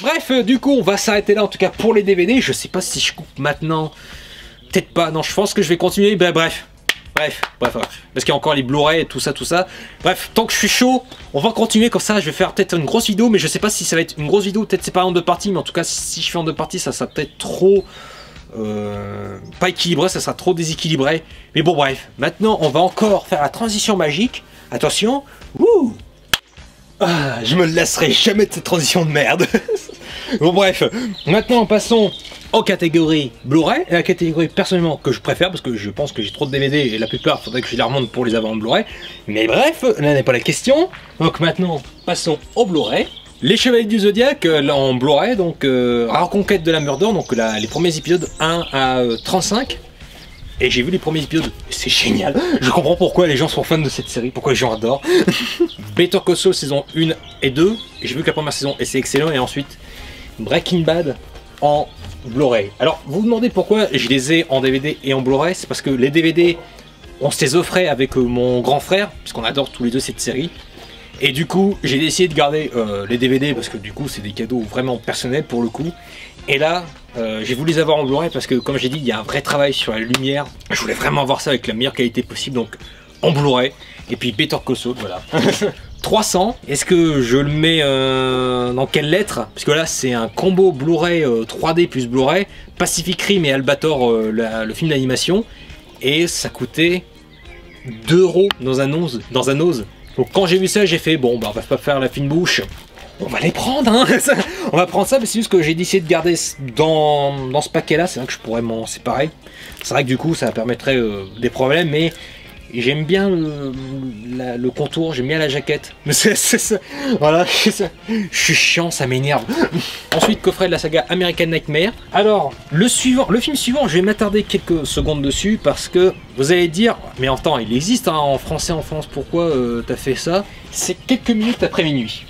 Bref, du coup, on va s'arrêter là en tout cas pour les DVD. Je sais pas si je coupe maintenant. Peut-être pas. Non, je pense que je vais continuer. Ben, bref. Parce qu'il y a encore les Blu-ray et tout ça. Bref, tant que je suis chaud, on va continuer comme ça. Je vais faire peut-être une grosse vidéo, mais je sais pas si ça va être une grosse vidéo. Peut-être c'est pas en deux parties, mais en tout cas, si je fais en deux parties, ça sera peut-être trop. Pas équilibré, ça sera trop déséquilibré. Mais bon, bref. Maintenant, on va encore faire la transition magique. Attention. Wouh! Ah, je me lasserai jamais de cette transition de merde. Bon bref, maintenant passons aux catégories Blu-ray, la catégorie personnellement que je préfère parce que je pense que j'ai trop de DVD et la plupart faudrait que je les remonte pour les avoir en Blu-ray. Mais bref, là n'est pas la question. Donc maintenant passons au Blu-ray. Les Chevaliers du Zodiaque en Blu-ray, donc Rare Conquête de la Mordor, donc les premiers épisodes 1 à 35. Et j'ai vu les premiers épisodes, c'est génial. Je comprends pourquoi les gens sont fans de cette série, pourquoi les gens adorent. Better Call Saul saison 1 et 2, j'ai vu que la première saison et c'est excellent. Et ensuite Breaking Bad en Blu-ray. Alors vous vous demandez pourquoi je les ai en DVD et en Blu-ray, c'est parce que les DVD on se les offrait avec mon grand frère, puisqu'on adore tous les deux cette série. Et du coup j'ai décidé de garder les DVD parce que du coup c'est des cadeaux vraiment personnels pour le coup. Et là, j'ai voulu les avoir en Blu-ray parce que, comme j'ai dit, il y a un vrai travail sur la lumière. Je voulais vraiment avoir ça avec la meilleure qualité possible, donc en Blu-ray. Et puis Better Call Saul, voilà. 300, est-ce que je le mets dans quelle lettre? Parce que là, c'est un combo Blu-ray 3D plus Blu-ray, Pacific Rim et Albator, le film d'animation. Et ça coûtait 2 € dans un ose. Donc quand j'ai vu ça, j'ai fait, bon, bah on va pas faire la fine bouche. On va les prendre, hein. On va prendre ça, mais c'est juste que j'ai décidé de garder dans ce paquet-là. C'est vrai que je pourrais m'en séparer. C'est vrai que du coup, ça permettrait des problèmes, mais j'aime bien le contour, j'aime bien la jaquette. Mais c'est ça, voilà, je suis chiant, ça m'énerve. Ensuite, coffret de la saga American Nightmare. Alors, le film suivant, je vais m'attarder quelques secondes dessus parce que vous allez dire, mais en temps, il existe hein, en français en France, pourquoi t'as fait ça? C'est quelques minutes après minuit,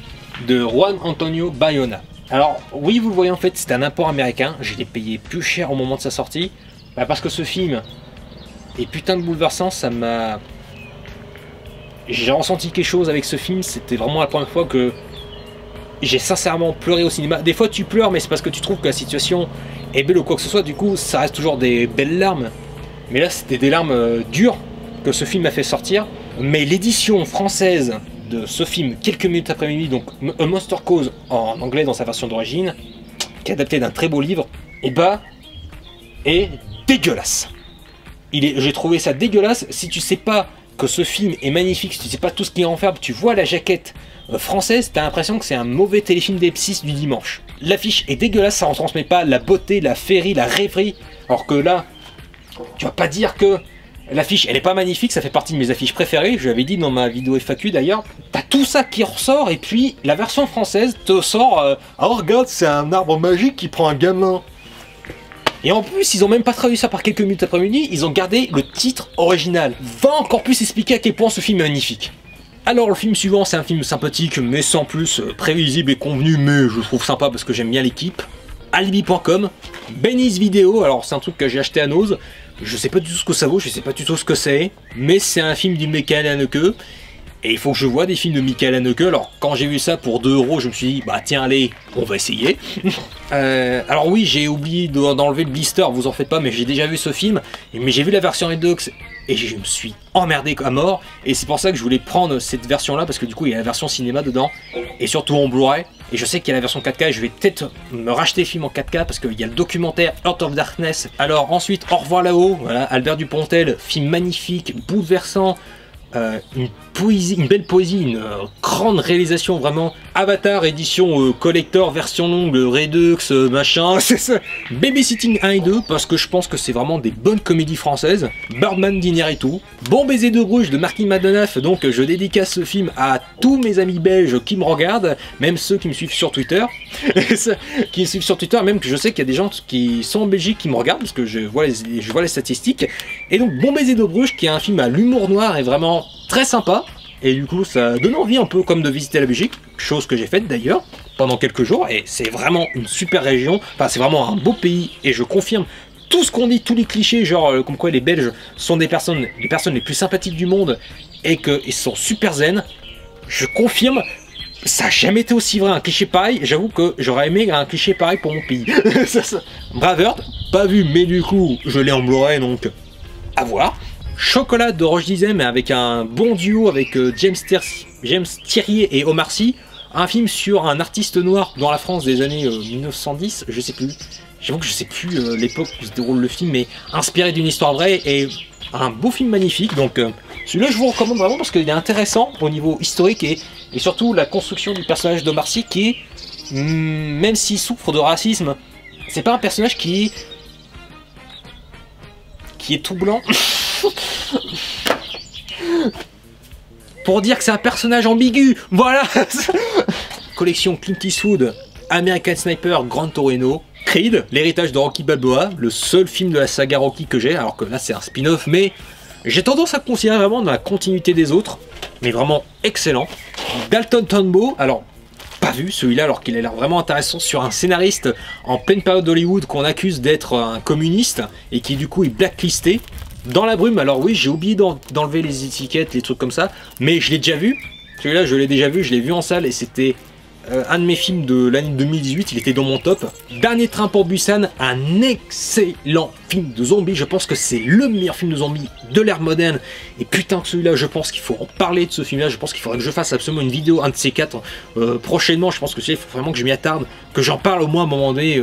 de Juan Antonio Bayona. Alors oui, vous le voyez, en fait c'est un import américain, je l'ai payé plus cher au moment de sa sortie, parce que ce film est putain de bouleversant. Ça m'a... J'ai ressenti quelque chose avec ce film, c'était vraiment la première fois que j'ai sincèrement pleuré au cinéma. Des fois tu pleures, mais c'est parce que tu trouves que la situation est belle ou quoi que ce soit, du coup ça reste toujours des belles larmes. Mais là c'était des larmes dures que ce film m'a fait sortir. Mais l'édition française de ce film, quelques minutes après minuit, donc A Monster Cause en anglais dans sa version d'origine, qui est adapté d'un très beau livre, et bah, est dégueulasse. J'ai trouvé ça dégueulasse. Si tu sais pas que ce film est magnifique, si tu sais pas tout ce qu'il y a en faire, tu vois la jaquette française, t'as l'impression que c'est un mauvais téléfilm d'M6 du dimanche. L'affiche est dégueulasse, ça ne retransmet pas la beauté, la féerie, la rêverie, alors que là, tu vas pas dire que l'affiche, elle est pas magnifique, ça fait partie de mes affiches préférées, je l'avais dit dans ma vidéo FAQ d'ailleurs. T'as tout ça qui ressort, et puis la version française te sort oh regarde, c'est un arbre magique qui prend un gamin. Et en plus, ils ont même pas traduit ça par quelques minutes après minuit, ils ont gardé le titre original. Va encore plus expliquer à quel point ce film est magnifique. Alors le film suivant, c'est un film sympathique, mais sans plus, prévisible et convenu, mais je trouve sympa parce que j'aime bien l'équipe. Alibi.com, Benny's Video, alors c'est un truc que j'ai acheté à Nose. Je sais pas du tout ce que ça vaut, je sais pas du tout ce que c'est, mais c'est un film du Michael Haneke, et il faut que je vois des films de Michael Haneke. Alors quand j'ai vu ça pour 2 €, je me suis dit, bah tiens allez, on va essayer. Alors oui, j'ai oublié d'enlever le blister, vous en faites pas, mais j'ai déjà vu ce film, mais j'ai vu la version Redux, et je me suis emmerdé à mort, et c'est pour ça que je voulais prendre cette version là, parce que du coup il y a la version cinéma dedans, et surtout en Blu-ray, et je sais qu'il y a la version 4K, et je vais peut-être me racheter le film en 4K, parce qu'il y a le documentaire Heart of Darkness. Alors ensuite, Au revoir là-haut, voilà, Albert Dupontel, film magnifique, bouleversant, une poésie, une belle poésie, une grande réalisation vraiment. Avatar édition collector version longue, Redux machin, c'est ça. Babysitting 1 et 2 parce que je pense que c'est vraiment des bonnes comédies françaises. Birdman d'Inarritu, Bon baiser de Bruges de Martin McDonough, donc je dédicace ce film à tous mes amis belges qui me regardent, même ceux qui me suivent sur Twitter, même que je sais qu'il y a des gens qui sont en Belgique qui me regardent parce que je vois les statistiques. Et donc Bon baiser de Bruges qui est un film à l'humour noir et vraiment très sympa, et du coup ça donne envie un peu comme de visiter la Belgique, chose que j'ai faite d'ailleurs pendant quelques jours, et c'est vraiment une super région, enfin c'est vraiment un beau pays, et je confirme tout ce qu'on dit, tous les clichés, genre comme quoi les Belges sont les personnes les plus sympathiques du monde, et qu'ils sont super zen, je confirme Ça n'a jamais été aussi vrai, un cliché pareil. J'avoue que j'aurais aimé un cliché pareil pour mon pays. Braveheart, pas vu, mais du coup, je l'ai en Blu-ray, donc à voir. Chocolat de Roche Dizem, mais avec un bon duo avec James Thierry et Omar Sy. Un film sur un artiste noir dans la France des années 1910, je sais plus. J'avoue que je sais plus l'époque où se déroule le film, mais inspiré d'une histoire vraie et un beau film magnifique. Donc celui-là, je vous recommande vraiment parce qu'il est intéressant au niveau historique et surtout la construction du personnage d'Omar Sy qui est, même s'il souffre de racisme, c'est pas un personnage qui est tout blanc. Pour dire que c'est un personnage ambigu, voilà. Collection Clint Eastwood, American Sniper, Gran Torino, Creed, l'héritage de Rocky Balboa, le seul film de la saga Rocky que j'ai, alors que là c'est un spin-off, mais j'ai tendance à le considérer vraiment dans la continuité des autres, mais vraiment excellent. Dalton Trumbo, alors pas vu celui-là alors qu'il a l'air vraiment intéressant, sur un scénariste en pleine période d'Hollywood qu'on accuse d'être un communiste et qui du coup est blacklisté. Dans la brume, alors oui, j'ai oublié d'enlever les étiquettes, les trucs comme ça, mais je l'ai déjà vu. Celui-là, je l'ai déjà vu, je l'ai vu en salle et c'était un de mes films de l'année 2018, il était dans mon top. Dernier train pour Busan, un excellent film de zombies. Je pense que c'est le meilleur film de zombies de l'ère moderne. Et putain que celui-là, je pense qu'il faut en parler de ce film-là. Je pense qu'il faudrait que je fasse absolument une vidéo, un de ces quatre, prochainement. Je pense que il faut vraiment que je m'y attarde, que j'en parle au moins à un moment donné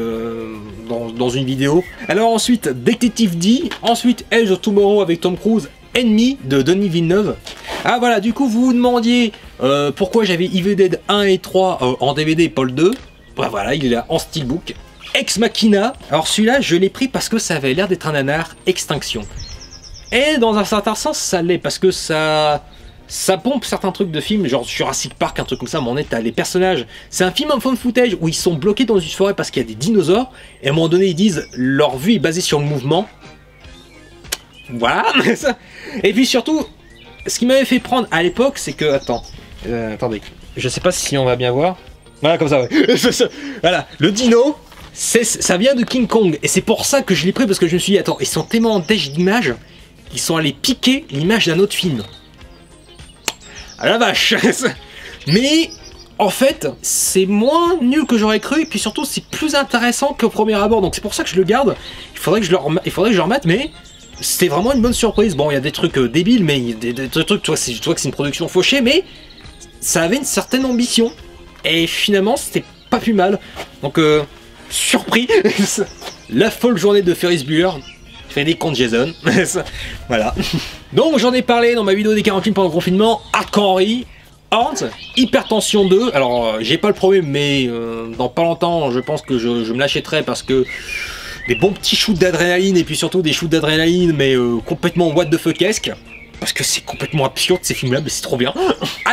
dans une vidéo. Alors ensuite, Detective D. Ensuite, Edge of Tomorrow avec Tom Cruise. Ennemi de Denis Villeneuve. Ah voilà, du coup vous vous demandiez pourquoi j'avais Evil Dead 1 et 3 en DVD, Paul 2. Bah voilà, il est là en steelbook. Ex Machina. Alors celui-là, je l'ai pris parce que ça avait l'air d'être un nanar. Extinction. Et dans un certain sens, ça l'est parce que ça pompe certains trucs de films, genre Jurassic Park, un truc comme ça, mais on est à les personnages. C'est un film en found footage où ils sont bloqués dans une forêt parce qu'il y a des dinosaures. Et à un moment donné, ils disent leur vue est basée sur le mouvement. Voilà. Et puis surtout, ce qui m'avait fait prendre à l'époque, c'est que... attendez, je sais pas si on va bien voir. Voilà, comme ça, ouais. Voilà, le dino, ça vient de King Kong. Et c'est pour ça que je l'ai pris, parce que je me suis dit, attends, ils sont tellement en dèche d'images, ils sont allés piquer l'image d'un autre film. Ah la vache. Mais... en fait, c'est moins nul que j'aurais cru, et puis surtout, c'est plus intéressant qu'au premier abord. Donc c'est pour ça que je le garde. Il faudrait que je le remette, mais... c'était vraiment une bonne surprise. Bon, il y a des trucs débiles, mais il y a des trucs, tu vois que c'est une production fauchée, mais ça avait une certaine ambition. Et finalement, c'était pas plus mal. Donc, surpris. La folle journée de Ferris Bueller. Fait des comptes Jason. Voilà. Donc, j'en ai parlé dans ma vidéo des 40 films pendant le confinement. Hardcore Henry, Horns, Hypertension 2. Alors, j'ai pas le premier, mais dans pas longtemps, je pense que je me l'achèterai parce que des bons petits shoots d'adrénaline et puis surtout des shoots d'adrénaline mais complètement what the fuck-esque. Parce que c'est complètement absurde ces films là, mais c'est trop bien.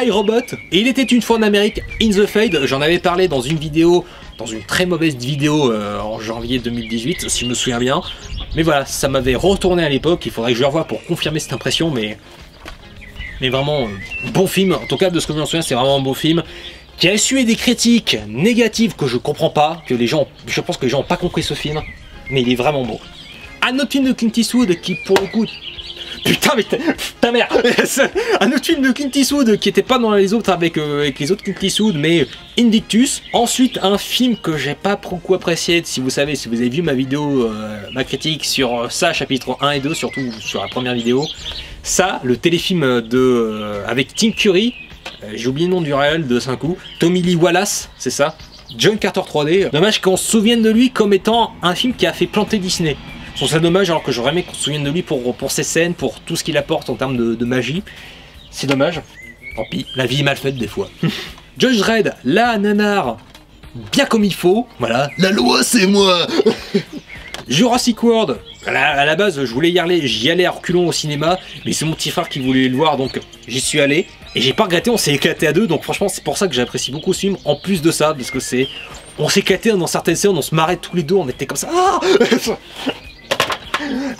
iRobot, et il était une fois en Amérique, In the Fade, j'en avais parlé dans une vidéo, dans une très mauvaise vidéo en janvier 2018 si je me souviens bien. Mais voilà, ça m'avait retourné à l'époque, il faudrait que je le revoie pour confirmer cette impression, mais vraiment bon film, en tout cas de ce que je me souviens c'est vraiment un beau film. Qui a essuyé des critiques négatives que je comprends pas, que les gens, je pense que les gens n'ont pas compris ce film. Mais il est vraiment beau. Un autre film de Clint Eastwood qui pour le coup... putain mais ta mère. Un autre film de Clint Eastwood qui était pas dans les autres avec les autres Clint Eastwood, mais Invictus. Ensuite un film que j'ai pas beaucoup apprécié, si vous savez, si vous avez vu ma vidéo, ma critique sur ça, chapitre 1 et 2, surtout sur la première vidéo. Ça, le téléfilm avec Tim Curry, j'ai oublié le nom du réel de 5 coups, Tommy Lee Wallace, c'est ça. John Carter 3D, dommage qu'on se souvienne de lui comme étant un film qui a fait planter Disney. Je trouve ça dommage alors que j'aurais aimé qu'on se souvienne de lui pour ses scènes, pour tout ce qu'il apporte en termes de magie. C'est dommage. Tant pis, la vie est mal faite des fois. Judge Dredd, là, nanar, bien comme il faut. Voilà, la loi c'est moi. Jurassic World, à la base je voulais y aller, j'y allais à reculons au cinéma, mais c'est mon petit frère qui voulait le voir donc j'y suis allé. Et j'ai pas regretté, on s'est éclaté à deux, donc franchement c'est pour ça que j'apprécie beaucoup ce film, en plus de ça, parce que c'est... on s'est éclaté dans certaines scènes, on se marrait tous les deux, on était comme ça. Ah.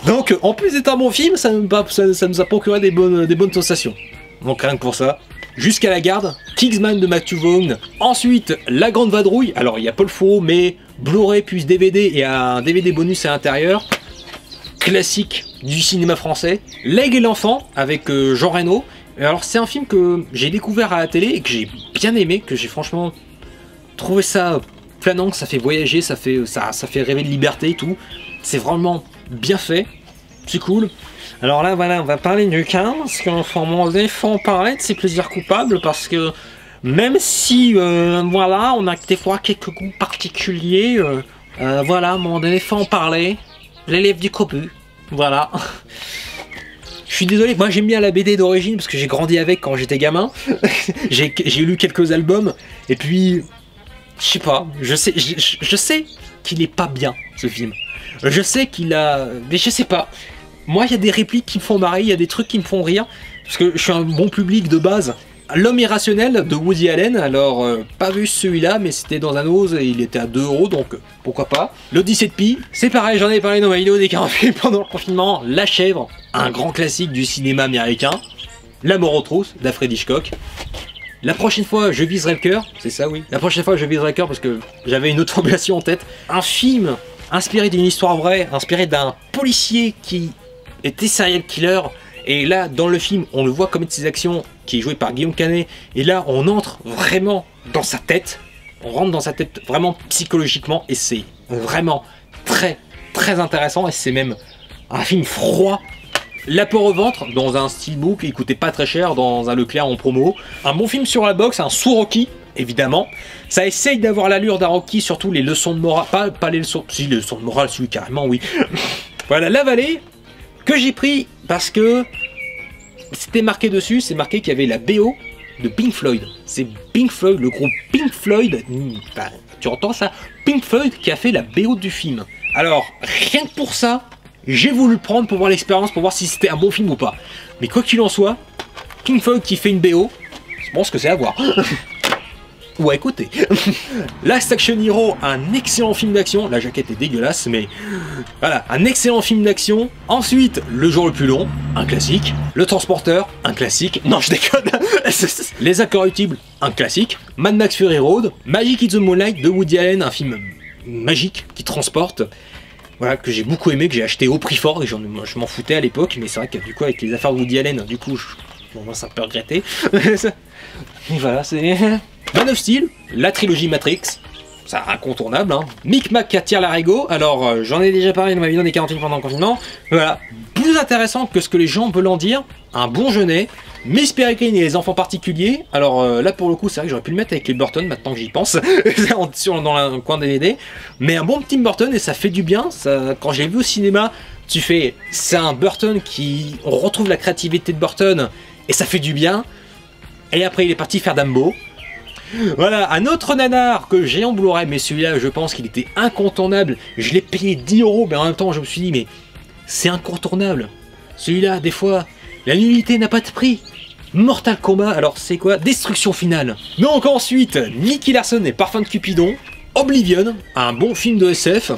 Donc en plus d'être un bon film, ça nous a procuré des bonnes sensations. Donc rien que pour ça. Jusqu'à la garde, Kingsman de Matthew Vaughn. Ensuite, La Grande Vadrouille. Alors il y a pas le faux, mais Blu-ray plus DVD et un DVD bonus à l'intérieur. Classique du cinéma français. L'Aigle et l'Enfant avec Jean Reno. Et alors c'est un film que j'ai découvert à la télé et que j'ai bien aimé, que j'ai franchement trouvé ça planant, que ça fait voyager, ça fait rêver de liberté et tout. C'est vraiment bien fait, c'est cool. Alors là voilà, on va parler du 15, parce qu'à un moment donné, faut en parler de ses plaisirs coupables, parce que même si voilà, on a des fois quelques goûts particuliers, voilà, à un moment donné, faut en parler. L'élève du cobu, voilà. Je suis désolé, moi j'aime bien la BD d'origine parce que j'ai grandi avec quand j'étais gamin. J'ai lu quelques albums et puis je sais pas, je sais qu'il est pas bien ce film. Je sais qu'il a, mais je sais pas. Moi il y a des répliques qui me font marrer, il y a des trucs qui me font rire parce que je suis un bon public de base. L'homme irrationnel de Woody Allen, alors pas vu celui-là, mais c'était dans un ose et il était à 2 €, donc pourquoi pas. L'Odyssée de Pi, c'est pareil, j'en ai parlé dans ma vidéo des 40 films pendant le confinement. La Chèvre, un grand classique du cinéma américain. La mort aux trousses d'Alfred Hitchcock. La prochaine fois, je viserai le cœur, c'est ça oui. La prochaine fois, je viserai le cœur parce que j'avais une autre formulation en tête. Un film inspiré d'une histoire vraie, inspiré d'un policier qui était serial killer. Et là, dans le film, on le voit commettre ses actions, qui est joué par Guillaume Canet. Et là, on entre vraiment dans sa tête. On rentre dans sa tête vraiment psychologiquement. Et c'est vraiment très, très intéressant. Et c'est même un film froid. La peur au ventre, dans un steelbook, il coûtait pas très cher, dans un Leclerc en promo. Un bon film sur la boxe, un sous-Rocky, évidemment. Ça essaye d'avoir l'allure d'un Rocky, surtout les leçons de morale. Pas les leçons... Si, les leçons de morale, celui carrément, oui. Voilà, La Vallée, que j'ai pris parce que c'était marqué dessus, c'est marqué qu'il y avait la BO de Pink Floyd. C'est Pink Floyd, le groupe Pink Floyd, bah, tu entends ça, Pink Floyd qui a fait la BO du film. Alors, rien que pour ça, j'ai voulu le prendre pour voir l'expérience, pour voir si c'était un bon film ou pas. Mais quoi qu'il en soit, Pink Floyd qui fait une BO, je pense que c'est à voir. Ou à écouter. Last Action Hero, un excellent film d'action. La jaquette est dégueulasse, mais voilà, un excellent film d'action. Ensuite, Le jour le plus long, un classique. Le Transporteur, un classique. Non, je déconne. Les Incorruptibles, un classique. Mad Max Fury Road, Magic in the Moonlight de Woody Allen, un film magique qui transporte. Voilà, que j'ai beaucoup aimé, que j'ai acheté au prix fort et je m'en foutais à l'époque, mais c'est vrai que du coup avec les affaires de Woody Allen, du coup, bon, ça peut regretter. Et voilà, c'est... Man of Steel, la trilogie Matrix, c'est incontournable, hein. Micmac qui attire l'arigot, alors j'en ai déjà parlé dans ma vidéo des 40 films pendant le confinement, voilà, plus intéressant que ce que les gens veulent en dire, un bon jeunet, Miss Peregrine et les enfants particuliers, alors là pour le coup c'est vrai que j'aurais pu le mettre avec les Burton maintenant que j'y pense, dans le coin DVD, mais un bon Tim Burton et ça fait du bien, ça, quand j'ai vu au cinéma, tu fais, c'est un Burton qui, on retrouve la créativité de Burton et ça fait du bien, et après il est parti faire Dumbo. Voilà, un autre nanar que j'ai en Blu-ray, mais celui-là je pense qu'il était incontournable, je l'ai payé 10 €, mais en même temps je me suis dit mais c'est incontournable, celui-là des fois la nullité n'a pas de prix. Mortal Kombat, alors c'est quoi? Destruction finale. Donc ensuite, Nicky Larson et Parfum de Cupidon, Oblivion, un bon film de SF,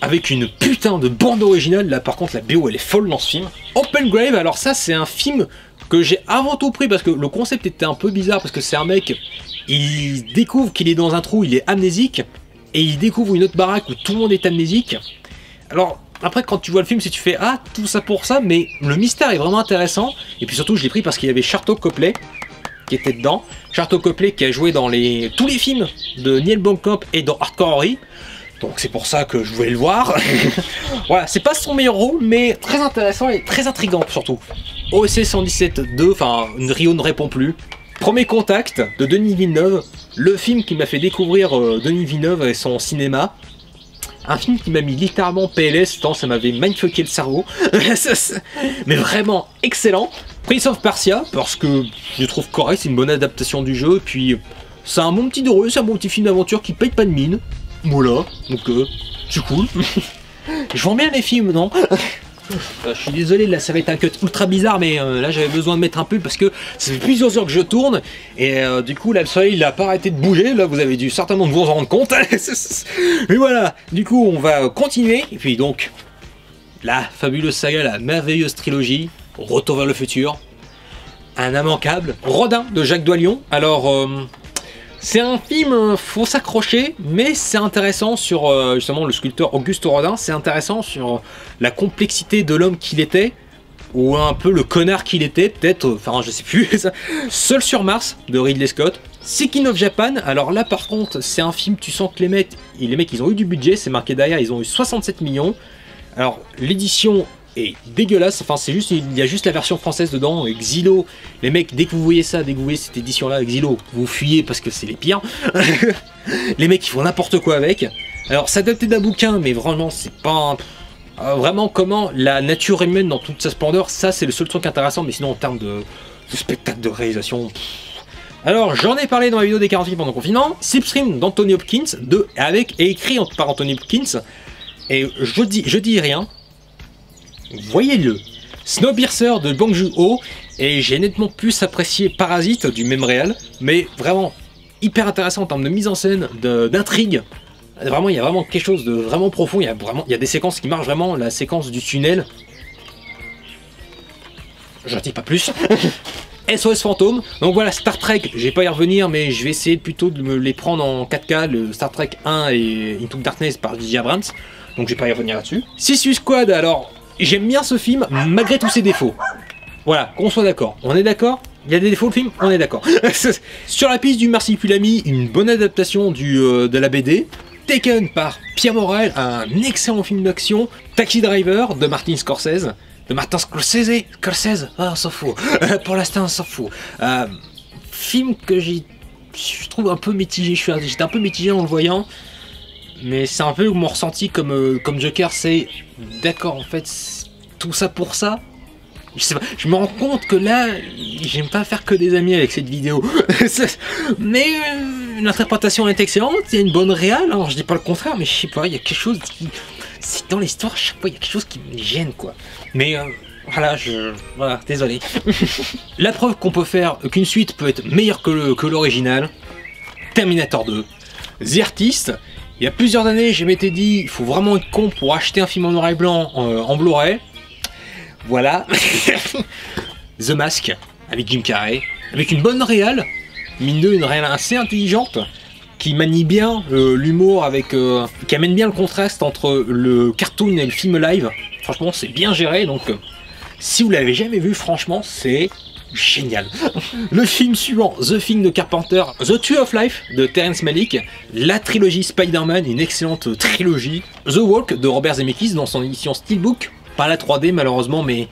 avec une putain de bande originale, là par contre la BO elle est folle dans ce film. Open Grave, alors ça c'est un film que j'ai avant tout pris parce que le concept était un peu bizarre, parce que c'est un mec, il découvre qu'il est dans un trou, il est amnésique, et il découvre une autre baraque où tout le monde est amnésique. Alors après quand tu vois le film, si tu fais ah tout ça pour ça, mais le mystère est vraiment intéressant, et puis surtout je l'ai pris parce qu'il y avait Sharlto Copley qui était dedans. Sharlto Copley qui a joué dans tous les films de Neil Blomkamp et dans Hardcore Henry. Donc c'est pour ça que je voulais le voir. Voilà, c'est pas son meilleur rôle, mais très intéressant et très intriguant surtout. OSC 117-2, enfin Rio ne répond plus. Premier contact de Denis Villeneuve, le film qui m'a fait découvrir Denis Villeneuve et son cinéma. Un film qui m'a mis littéralement PLS, tant ça m'avait mindfucké le cerveau. Mais vraiment excellent. Prince of Persia, parce que je trouve correct, c'est une bonne adaptation du jeu. Et puis c'est un bon petit drôle, c'est un bon petit film d'aventure qui paye pas de mine. Voilà, donc c'est cool. Je vends bien les films, non? Je suis désolé, là ça va être un cut ultra bizarre, mais là j'avais besoin de mettre un peu parce que ça fait plusieurs heures que je tourne et du coup là le soleil il a pas arrêté de bouger, là vous avez dû certainement vous en rendre compte. Mais voilà, du coup on va continuer et puis donc la fabuleuse saga, la merveilleuse trilogie Retour vers le futur, un immanquable, Rodin de Jacques Doillon. Alors c'est un film, faut s'accrocher, mais c'est intéressant sur justement le sculpteur Auguste Rodin, c'est intéressant sur la complexité de l'homme qu'il était, ou un peu le connard qu'il était, peut-être, enfin je sais plus, Seul sur Mars de Ridley Scott, Seeking of Japan, alors là par contre c'est un film, tu sens que les mecs ils ont eu du budget, c'est marqué derrière, ils ont eu 67 millions, alors l'édition est dégueulasse, enfin c'est juste, il y a juste la version française dedans, et Xylo, les mecs dès que vous voyez ça, dès que vous voyez cette édition là, Xylo, vous fuyez parce que c'est les pires, les mecs ils font n'importe quoi avec, alors c'est adapté d'un bouquin, mais vraiment c'est pas vraiment comment la nature humaine dans toute sa splendeur, ça c'est le seul truc intéressant, mais sinon en termes de spectacle, de réalisation... Alors j'en ai parlé dans la vidéo des 40 films pendant le confinement, Slipstream d'Anthony Hopkins, avec et écrit par Anthony Hopkins, et je dis rien, voyez-le. Snowpiercer de Bong Joon-ho, et j'ai nettement plus apprécié Parasite du même réal, mais vraiment hyper intéressant en termes de mise en scène, d'intrigue. Vraiment, il y a vraiment quelque chose de vraiment profond, il y a des séquences qui marchent vraiment, la séquence du tunnel. J'en dis pas plus. SOS Fantôme, donc voilà, Star Trek, je vais pas y revenir, mais je vais essayer plutôt de me les prendre en 4K, le Star Trek 1 et Into Darkness par J.J. Abrams, donc je vais pas y revenir là-dessus. Suicide Squad, alors, j'aime bien ce film, malgré tous ses défauts. Voilà, qu'on soit d'accord. On est d'accord? Il y a des défauts le film? On est d'accord. Sur la piste du Marsupilami, une bonne adaptation de la BD. Taken par Pierre Morel, un excellent film d'action. Taxi Driver de Martin Scorsese. Ah, on s'en fout. Pour l'instant, on s'en fout. Film que je trouve un peu mitigé. J'étais un peu mitigé en le voyant. Mais c'est un peu mon ressenti comme Joker. C'est d'accord, en fait, tout ça pour ça. Je sais pas, je me rends compte que là, j'aime pas faire que des amis avec cette vidéo. Mais l'interprétation est excellente, il y a une bonne réal, alors je dis pas le contraire, mais je sais pas, il y a quelque chose qui... C'est dans l'histoire, à chaque fois, il y a quelque chose qui me gêne, quoi. Mais voilà, voilà, désolé. La preuve qu'on peut faire qu'une suite peut être meilleure que l'original, Terminator 2. The Artist, il y a plusieurs années, je m'étais dit, il faut vraiment être con pour acheter un film en noir et blanc en Blu-ray. Voilà. The Mask, avec Jim Carrey, avec une bonne réal, mine de une réal assez intelligente, qui manie bien l'humour, avec qui amène bien le contraste entre le cartoon et le film live. Franchement, c'est bien géré, donc si vous l'avez jamais vu, franchement, c'est génial. Le film suivant, The Thing de Carpenter, The Tree of Life de Terrence Malick, la trilogie Spider-Man, une excellente trilogie, The Walk de Robert Zemeckis dans son édition Steelbook, pas la 3D malheureusement, mais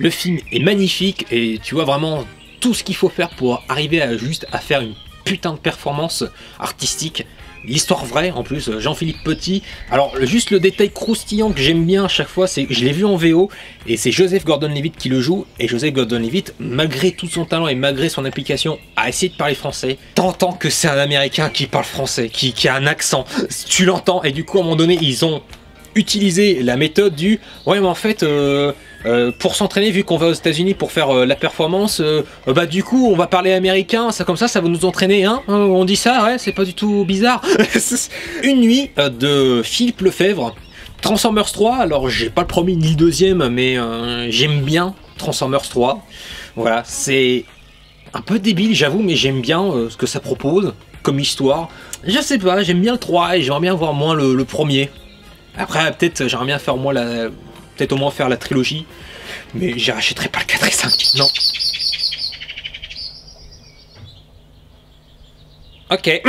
le film est magnifique et tu vois vraiment tout ce qu'il faut faire pour arriver à faire une putain de performance artistique. L'histoire vraie en plus, Jean-Philippe Petit. Alors juste le détail croustillant que j'aime bien à chaque fois, c'est que je l'ai vu en VO et c'est Joseph Gordon-Levitt qui le joue. Et Joseph Gordon-Levitt, malgré tout son talent et malgré son application à essayer de parler français, t'entends que c'est un Américain qui parle français, qui a un accent. Tu l'entends et du coup à un moment donné ils ont utilisé la méthode du ouais mais en fait pour s'entraîner, vu qu'on va aux États-Unis pour faire la performance, bah du coup on va parler américain, ça comme ça va nous entraîner, hein, on dit ça, ouais, c'est pas du tout bizarre. Une nuit de Philippe Lefebvre, Transformers 3, alors j'ai pas le premier ni le deuxième, mais j'aime bien Transformers 3, voilà, c'est un peu débile j'avoue, mais j'aime bien ce que ça propose comme histoire, je sais pas, j'aime bien le 3 et j'aimerais bien voir moins le premier. Après peut-être j'aimerais bien faire moi peut-être au moins faire la trilogie, mais j'y rachèterai pas le 4 et 5, non. Ok.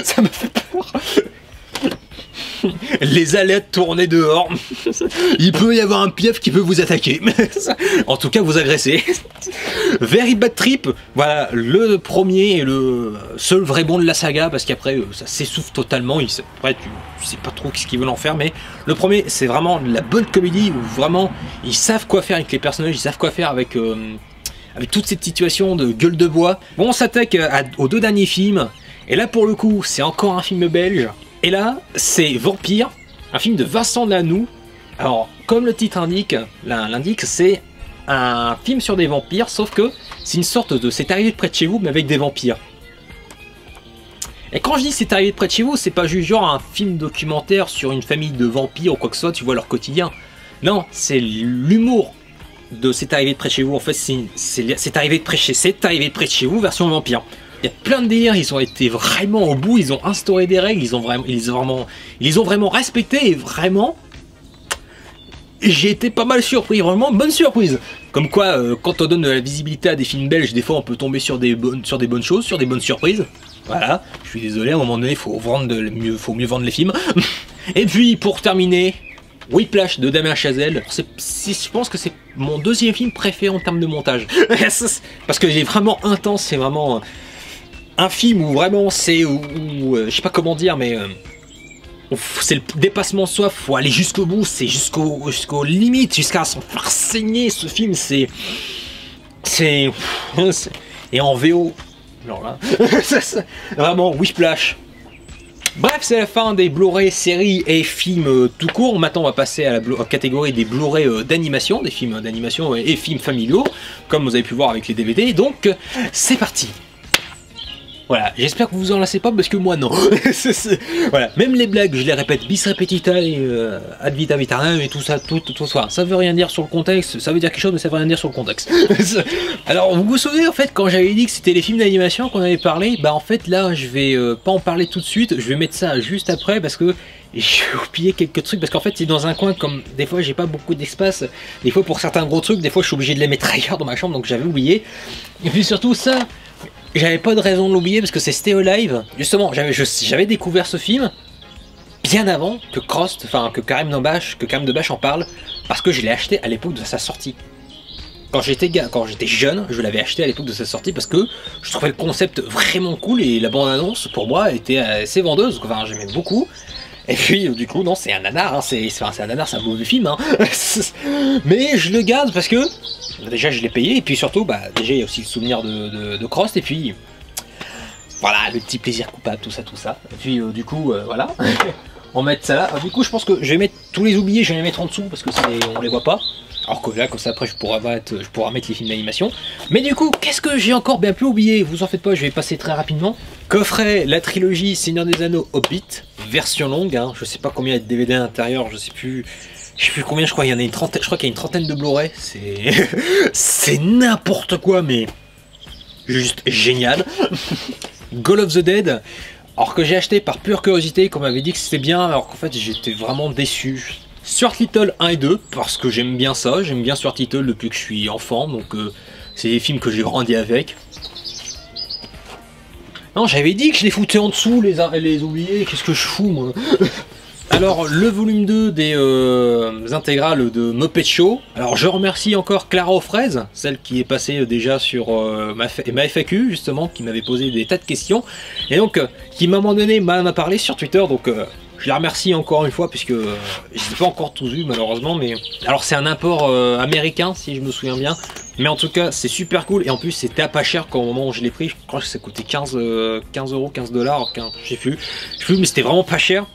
Ça me fait peur. Les alertes tournées dehors. Il peut y avoir un pief qui peut vous attaquer. En tout cas vous agresser. Very Bad Trip, voilà le premier et le seul vrai bon de la saga, parce qu'après ça s'essouffle totalement. Après tu sais pas trop ce qu'ils veulent en faire, mais le premier c'est vraiment la bonne comédie où vraiment ils savent quoi faire avec les personnages, ils savent quoi faire avec toute cette situation de gueule de bois. Bon, on s'attaque aux deux derniers films, et là pour le coup c'est encore un film belge. Et là, c'est Vampire, un film de Vincent Lanoux. Alors, comme le titre l'indique, c'est un film sur des vampires, sauf que c'est une sorte de C'est arrivé de près de chez vous, mais avec des vampires. Et quand je dis C'est arrivé de près de chez vous, c'est pas juste genre un film documentaire sur une famille de vampires ou quoi que ce soit, tu vois leur quotidien. Non, c'est l'humour de C'est arrivé de près de chez vous. En fait, c'est arrivé de près de chez vous version vampire. Il y a plein de délires, ils ont été vraiment au bout, ils ont instauré des règles, ils les ont vraiment respectées et vraiment j'ai été pas mal surpris, vraiment bonne surprise. Comme quoi, quand on donne de la visibilité à des films belges, des fois on peut tomber sur des bonnes choses, sur des bonnes surprises. Voilà, je suis désolé, à un moment donné, faut mieux vendre les films. Et puis, pour terminer, Whiplash de Damien Chazelle. Je pense que c'est mon deuxième film préféré en termes de montage. Parce que j'ai vraiment intense, c'est vraiment un film où vraiment c'est... je sais pas comment dire, mais... c'est le dépassement de soi, faut aller jusqu'au bout, c'est jusqu'aux limites, jusqu'à s'en faire saigner. Ce film, c'est... Et en VO... Alors là... vraiment, Whiplash. Bref, c'est la fin des Blu-ray séries et films tout court. Maintenant, on va passer à la catégorie des Blu-ray d'animation, des films d'animation et films familiaux, comme vous avez pu voir avec les DVD. Donc, c'est parti. Voilà, j'espère que vous vous en lassez pas parce que moi non. Voilà, même les blagues, je les répète bis repetita et ad vitam aeternam et tout ça, tout ça. Ça veut rien dire sur le contexte, ça veut dire quelque chose mais ça veut rien dire sur le contexte. Alors vous vous souvenez en fait quand j'avais dit que c'était les films d'animation qu'on avait parlé, bah en fait là je vais pas en parler tout de suite, je vais mettre ça juste après parce que j'ai oublié quelques trucs parce qu'en fait c'est dans un coin comme des fois j'ai pas beaucoup d'espace, des fois pour certains gros trucs, des fois je suis obligé de les mettre ailleurs dans ma chambre donc j'avais oublié. Et puis surtout ça, j'avais pas de raison de l'oublier parce que c'est Stay Alive. Justement, j'avais découvert ce film bien avant que que Karim Debache en parle parce que je l'ai acheté à l'époque de sa sortie. Quand j'étais jeune, je l'avais acheté à l'époque de sa sortie parce que je trouvais le concept vraiment cool et la bande-annonce pour moi était assez vendeuse. Enfin, j'aimais beaucoup. Et puis du coup non, c'est un nanar, hein, c'est un nanar, c'est un mauvais film, hein. Mais je le garde parce que déjà je l'ai payé et puis surtout bah déjà il y a aussi le souvenir de Crost et puis voilà le petit plaisir coupable, tout ça. Et puis du coup voilà, on va mettre ça là. Du coup je pense que je vais mettre tous les oubliés, je vais les mettre en dessous parce que on les voit pas. Alors que là, comme ça, après, je pourrais mettre les films d'animation. Mais du coup, qu'est-ce que j'ai encore bien pu oublier? Vous en faites pas, je vais passer très rapidement. Coffret, la trilogie Seigneur des Anneaux Hobbit, version longue. Hein. Je sais pas combien il y a de DVD à l'intérieur, je sais plus combien. Je crois qu'il y en a une trentaine. Je crois qu'il y a une trentaine de Blu-ray. C'est n'importe quoi, mais juste génial. Call of the Dead. Alors que j'ai acheté par pure curiosité, qu'on m'avait dit que c'était bien, alors qu'en fait j'étais vraiment déçu. Stuart Little 1 et 2, parce que j'aime bien ça, j'aime bien Stuart Little depuis que je suis enfant, donc c'est des films que j'ai grandi avec. Non, j'avais dit que je les foutais en dessous, les oubliés, qu'est-ce que je fous moi? Alors, le volume 2 des intégrales de Muppet Show. Alors, je remercie encore Clara aux fraises, celle qui est passée déjà sur ma FAQ, justement, qui m'avait posé des tas de questions, et donc, qui m'a donné m'a parlé sur Twitter, donc... je la remercie encore une fois puisque je n'ai pas encore tout vu malheureusement, mais alors c'est un import américain si je me souviens bien, mais en tout cas c'est super cool et en plus c'était à pas cher quand au moment où je l'ai pris, je crois que ça coûtait 15 euros, 15 $, je sais plus, mais c'était vraiment pas cher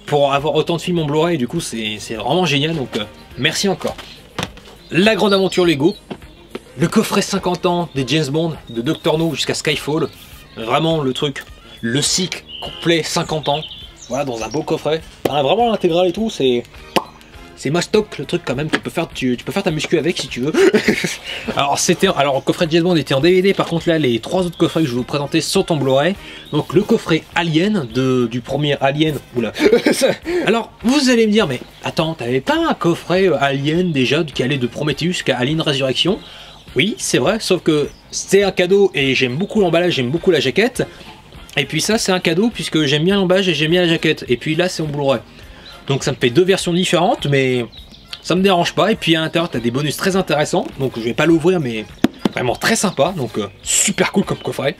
pour avoir autant de films en Blu-ray et du coup c'est vraiment génial, donc merci encore. La grande aventure Lego, le coffret 50 ans des James Bond de Dr No jusqu'à Skyfall, vraiment le truc, le cycle complet 50 ans. Voilà, dans un beau coffret. Ah, vraiment l'intégrale et tout, c'est mastoc le truc quand même. Tu peux faire ta muscu avec si tu veux. Alors le coffret de James Bond était en DVD. Par contre là, les trois autres coffrets que je vais vous présenter sont en Blu-ray. Donc le coffret Alien du premier Alien. Oula. Alors vous allez me dire, mais attends, t'avais pas un coffret Alien déjà qui allait de Prometheus jusqu'à Alien Resurrection? Oui, c'est vrai, sauf que c'était un cadeau et j'aime beaucoup l'emballage, j'aime beaucoup la jaquette. Et puis ça c'est un cadeau puisque j'aime bien l'emballage et j'aime bien la jaquette. Et puis là c'est en Blu-ray. Donc ça me fait deux versions différentes mais ça me dérange pas. Et puis à l'intérieur tu as des bonus très intéressants. Donc je vais pas l'ouvrir mais vraiment très sympa. Donc super cool comme coffret.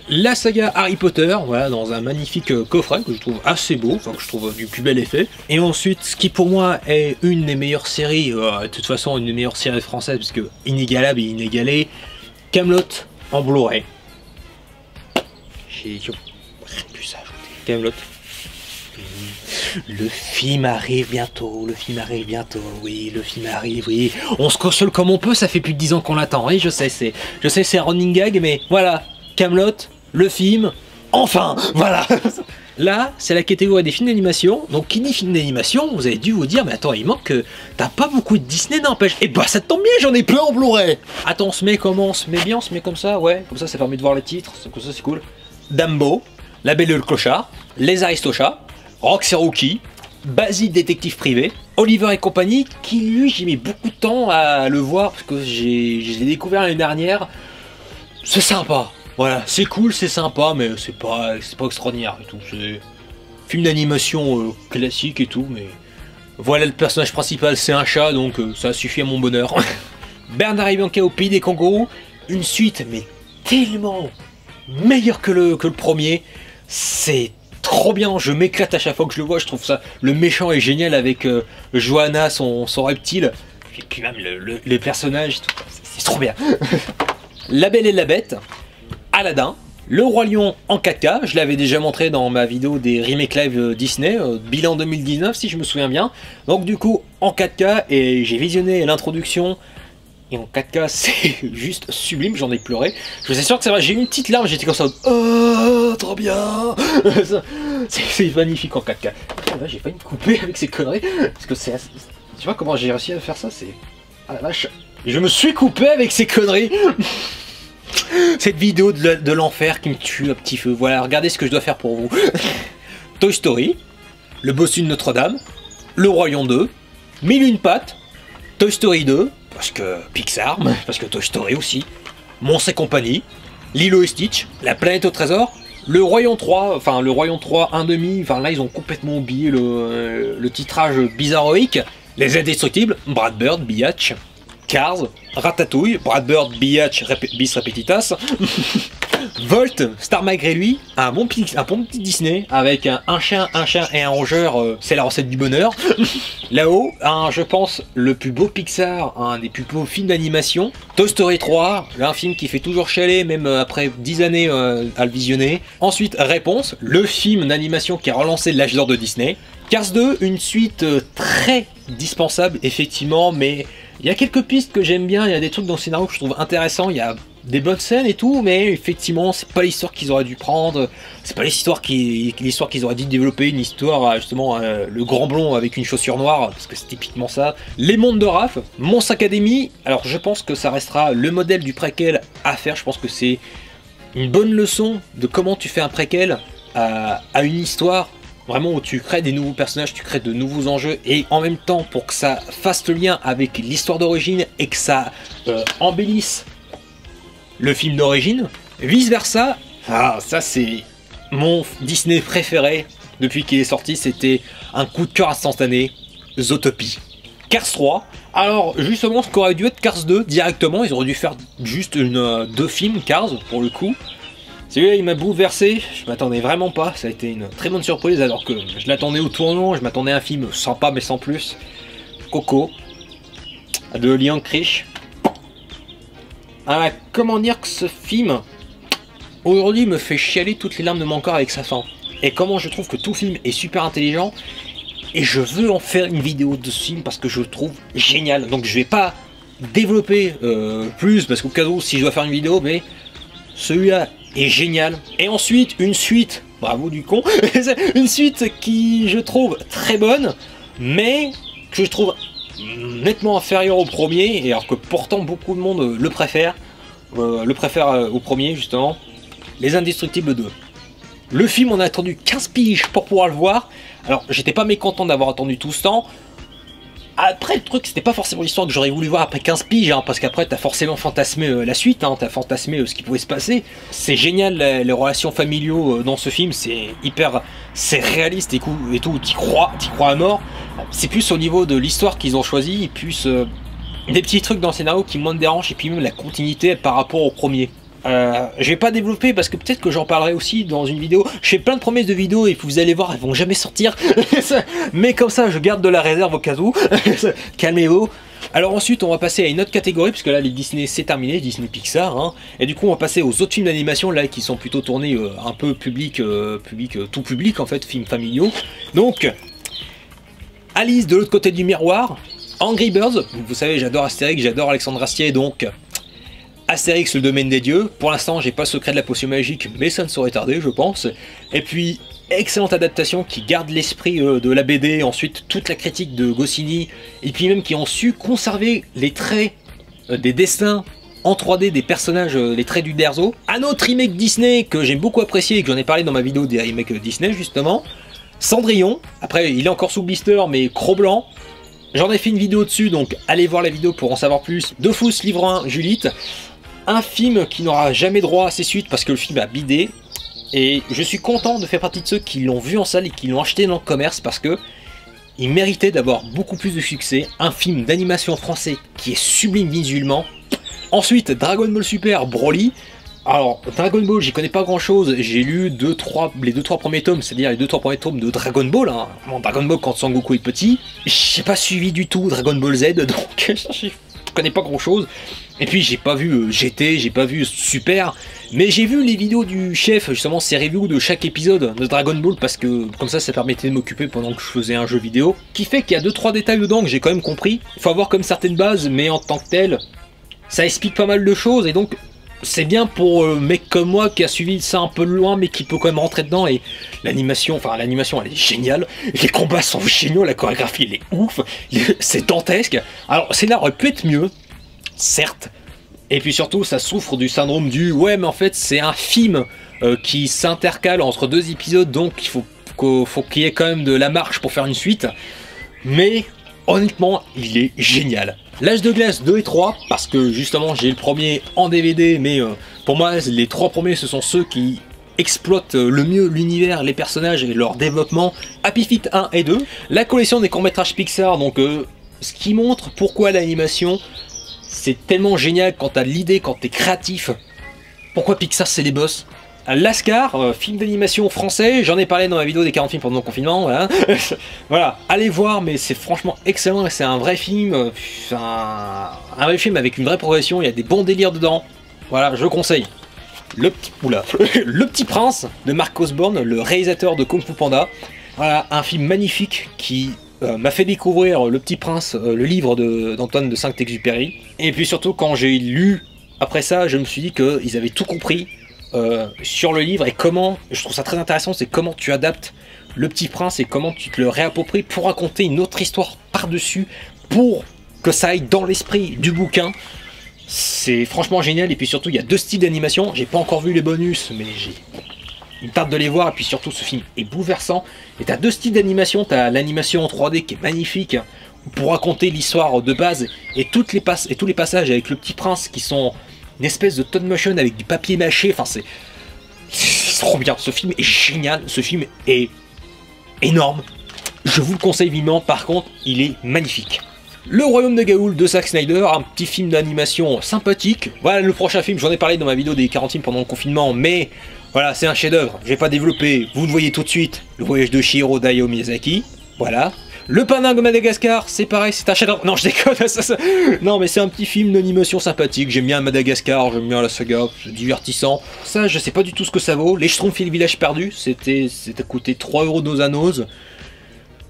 La saga Harry Potter, voilà, dans un magnifique coffret que je trouve assez beau, enfin que je trouve du plus bel effet. Et ensuite ce qui pour moi est une des meilleures séries, de toute façon une des meilleures séries françaises puisque inégalable et inégalée, Kaamelott en Blu-ray. J'ai rien plus à ajouter. Kaamelott. Le film arrive bientôt, oui, le film arrive, oui. On se console comme on peut, ça fait plus de 10 ans qu'on l'attend, oui, je sais, c'est un running gag, mais voilà, Kaamelott, le film, enfin, voilà. Là, c'est la catégorie des films d'animation, donc qui dit film d'animation, vous avez dû vous dire, mais attends, il manque que t'as pas beaucoup de Disney, n'empêche. Et bah ça tombe bien, j'en ai plein en Blu-ray. Attends, on se met comment? On se met bien, on se met comme ça, ouais, comme ça permet de voir les titres, comme ça c'est cool. Dumbo, La Belle et le Clochard, Les Aristochats, Rox et Rookie, basique détective privé. Oliver et compagnie, qui lui, j'ai mis beaucoup de temps à le voir, parce que je l'ai découvert l'année dernière. C'est sympa, voilà, c'est cool, c'est sympa, mais c'est pas extraordinaire et tout. C'est film d'animation classique et tout, mais voilà, le personnage principal c'est un chat, donc ça suffit à mon bonheur. Bernard et Bianca au pays des kangourous, une suite mais tellement meilleure que le premier, c'est trop bien, je m'éclate à chaque fois que je le vois, je trouve ça, le méchant est génial avec Johanna, son reptile, et puis même les personnages, c'est trop bien. La Belle et la Bête, Aladdin, Le Roi Lion en 4K, je l'avais déjà montré dans ma vidéo des remake live Disney, bilan 2019 si je me souviens bien, donc du coup en 4K, et j'ai visionné l'introduction, et en 4K c'est juste sublime, j'en ai pleuré, je vous assure que c'est vrai, j'ai eu une petite larme, j'étais comme ça, oh trop bien. C'est magnifique en 4K. Là j'ai failli me couper avec ces conneries, parce que c'est... Tu vois comment j'ai réussi à faire ça, c'est... Ah la vache, je me suis coupé avec ces conneries. Cette vidéo de l'enfer qui me tue à petit feu. Voilà, regardez ce que je dois faire pour vous. Toy Story, Le Bossu de Notre-Dame, Le Roi Lion 2, Mille et une pattes, Toy Story 2, parce que Pixar, parce que Toy Story aussi, Monstres et compagnie, Lilo et Stitch, La planète au trésor, Le Roi Lion 3, enfin le Roi Lion 3 1/2, enfin là ils ont complètement oublié le titrage bizarroïque, Les Indestructibles, Brad Bird, Biatch, Cars, Ratatouille, Brad Bird, Biatch, bis repetitas, Volt, Star malgré lui, un bon petit Disney avec un chien et un rongeur, c'est la recette du bonheur. Là-haut, je pense le plus beau Pixar, un des plus beaux films d'animation, Toy Story 3, là, un film qui fait toujours chialer même après 10 années à le visionner. Ensuite Réponse, le film d'animation qui a relancé l'âge d'or de Disney. Cars 2, une suite très dispensable effectivement, mais il y a quelques pistes que j'aime bien, il y a des trucs dans le scénario que je trouve intéressants, il y a des bonnes scènes et tout, mais effectivement c'est pas l'histoire qu'ils auraient dû prendre, c'est pas l'histoire qu'ils auraient dû développer, une histoire justement le grand blond avec une chaussure noire, parce que c'est typiquement ça. Les mondes de Raph, Monstre Academy, alors je pense que ça restera le modèle du préquel à faire, je pense que c'est une bonne leçon de comment tu fais un préquel à une histoire, vraiment où tu crées des nouveaux personnages, tu crées de nouveaux enjeux, et en même temps pour que ça fasse le lien avec l'histoire d'origine et que ça embellisse le film d'origine, vice versa. Ah, ça c'est mon Disney préféré depuis qu'il est sorti, c'était un coup de cœur instantané, Zootopie. Cars 3, alors justement ce qu'aurait dû être Cars 2 directement, ils auraient dû faire juste deux films Cars pour le coup. Celui-là il m'a bouleversé, je m'attendais vraiment pas, ça a été une très bonne surprise alors que je l'attendais au tournant, je m'attendais à un film sympa mais sans plus. Coco, de Liam Krish. Ah, comment dire que ce film, aujourd'hui me fait chialer toutes les larmes de mon corps avec sa fin. Et comment je trouve que tout film est super intelligent, et je veux en faire une vidéo de ce film parce que je le trouve génial. Donc je vais pas développer plus, parce qu'au cas où si je dois faire une vidéo, mais celui-là est génial. Et ensuite une suite, bravo du con, une suite qui je trouve très bonne, mais que je trouve nettement inférieur au premier, et alors que pourtant beaucoup de monde le préfère au premier justement, Les Indestructibles 2. Le film, on a attendu 15 piges pour pouvoir le voir, alors j'étais pas mécontent d'avoir attendu tout ce temps. Après le truc, c'était pas forcément l'histoire que j'aurais voulu voir après 15 piges, hein, parce qu'après t'as forcément fantasmé la suite, hein, t'as fantasmé ce qui pouvait se passer. C'est génial les relations familiaux dans ce film, c'est réaliste et tout, t'y crois à mort. C'est plus au niveau de l'histoire qu'ils ont choisi, et plus des petits trucs dans le scénario qui me dérangent, et puis même la continuité par rapport au premier. Je vais pas développer parce que peut-être que j'en parlerai aussi dans une vidéo. Je fais plein de promesses de vidéos et puis vous allez voir, elles vont jamais sortir. Mais comme ça, je garde de la réserve au cas où. Calmez-vous. Alors ensuite, on va passer à une autre catégorie, puisque là, les Disney, c'est terminé, Disney Pixar. Hein. Et du coup, on va passer aux autres films d'animation, là, qui sont plutôt tournés un peu tout public, en fait, films familiaux. Donc, Alice de l'autre côté du miroir, Angry Birds. Vous savez, j'adore Astérix, j'adore Alexandre Astier, donc... Astérix, le domaine des dieux. Pour l'instant, j'ai pas le secret de la potion magique, mais ça ne saurait tarder, je pense. Et puis, excellente adaptation qui garde l'esprit de la BD, ensuite toute la critique de Goscinny, et puis même qui ont su conserver les traits des dessins en 3D des personnages, les traits du Derzo. Un autre remake Disney que j'ai beaucoup apprécié et que j'en ai parlé dans ma vidéo des remakes Disney justement, Cendrillon, après il est encore sous blister mais Cro-Blanc. J'en ai fait une vidéo dessus, donc allez voir la vidéo pour en savoir plus. Dofus, livre 1, Julite. Un film qui n'aura jamais droit à ses suites parce que le film a bidé. Et je suis content de faire partie de ceux qui l'ont vu en salle et qui l'ont acheté dans le commerce parce que il méritait d'avoir beaucoup plus de succès. Un film d'animation français qui est sublime visuellement. Ensuite, Dragon Ball Super, Broly. Alors, Dragon Ball, j'y connais pas grand chose. J'ai lu les 2-3 premiers tomes, c'est-à-dire les 2-3 premiers tomes de Dragon Ball. Hein. Dragon Ball quand Sangoku est petit. J'ai pas suivi du tout Dragon Ball Z, donc je connais pas grand chose. Et puis, j'ai pas vu GT, j'ai pas vu Super. Mais j'ai vu les vidéos du chef, justement, ses reviews de chaque épisode de Dragon Ball, parce que comme ça permettait de m'occuper pendant que je faisais un jeu vidéo. Qui fait qu'il y a 2-3 détails dedans que j'ai quand même compris. Il faut avoir comme certaines bases, mais en tant que tel, ça explique pas mal de choses, et donc c'est bien pour un mec comme moi qui a suivi ça un peu de loin, mais qui peut quand même rentrer dedans. Et l'animation, elle est géniale, les combats sont géniaux, la chorégraphie elle est ouf, c'est dantesque. Alors, le scénar aurait pu être mieux, certes. Et puis surtout, ça souffre du syndrome du ouais, mais en fait, c'est un film qui s'intercale entre 2 épisodes, donc il faut qu'il y ait quand même de la marche pour faire une suite. Mais honnêtement, il est génial. L'Âge de glace 2 et 3, parce que justement, j'ai le premier en DVD, mais pour moi, les 3 premiers, ce sont ceux qui exploitent le mieux l'univers, les personnages et leur développement. Happy Feet 1 et 2. La collection des courts-métrages Pixar, donc ce qui montre pourquoi l'animation c'est tellement génial quand t'as l'idée, quand t'es créatif. Pourquoi Pixar c'est les boss. Lascar, film d'animation français, j'en ai parlé dans la vidéo des 40 films pendant le confinement, voilà. Voilà, allez voir, mais c'est franchement excellent, c'est un vrai film, un vrai film avec une vraie progression, il y a des bons délires dedans, voilà, je conseille. Le Petit Prince de Mark Osborne, le réalisateur de Kung Fu Panda, voilà, un film magnifique qui m'a fait découvrir Le Petit Prince, le livre d'Antoine de Saint-Exupéry, et puis surtout quand j'ai lu après ça, je me suis dit qu'ils avaient tout compris sur le livre, et comment, je trouve ça très intéressant, c'est comment tu adaptes Le Petit Prince et comment tu te le réappropries pour raconter une autre histoire par-dessus, pour que ça aille dans l'esprit du bouquin. C'est franchement génial, et puis surtout il y a 2 styles d'animation, j'ai pas encore vu les bonus, mais il me tarde de les voir, et puis surtout ce film est bouleversant, et t'as 2 styles d'animation, t'as l'animation en 3D qui est magnifique, pour raconter l'histoire de base, et tous les passages avec Le Petit Prince qui sont une espèce de stop motion avec du papier mâché, enfin c'est trop bien, ce film est génial, ce film est énorme, je vous le conseille vivement, par contre il est magnifique. Le Royaume de Gaoul de Zack Snyder, un petit film d'animation sympathique, voilà le prochain film, j'en ai parlé dans ma vidéo des 40 films pendant le confinement, mais voilà c'est un chef d'œuvre, je vais pas développer, vous le voyez tout de suite, le voyage de Chihiro d'Hayao Miyazaki, voilà. Le Panda de Madagascar, c'est pareil, c'est un chef-d'œuvre. Non, je déconne. Non, mais c'est un petit film d'animation sympathique. J'aime bien Madagascar, j'aime bien la saga, c'est divertissant. Ça, je sais pas du tout ce que ça vaut. Les Schtroumpfs et le village perdu, c'était coûté 3 € nos à nose.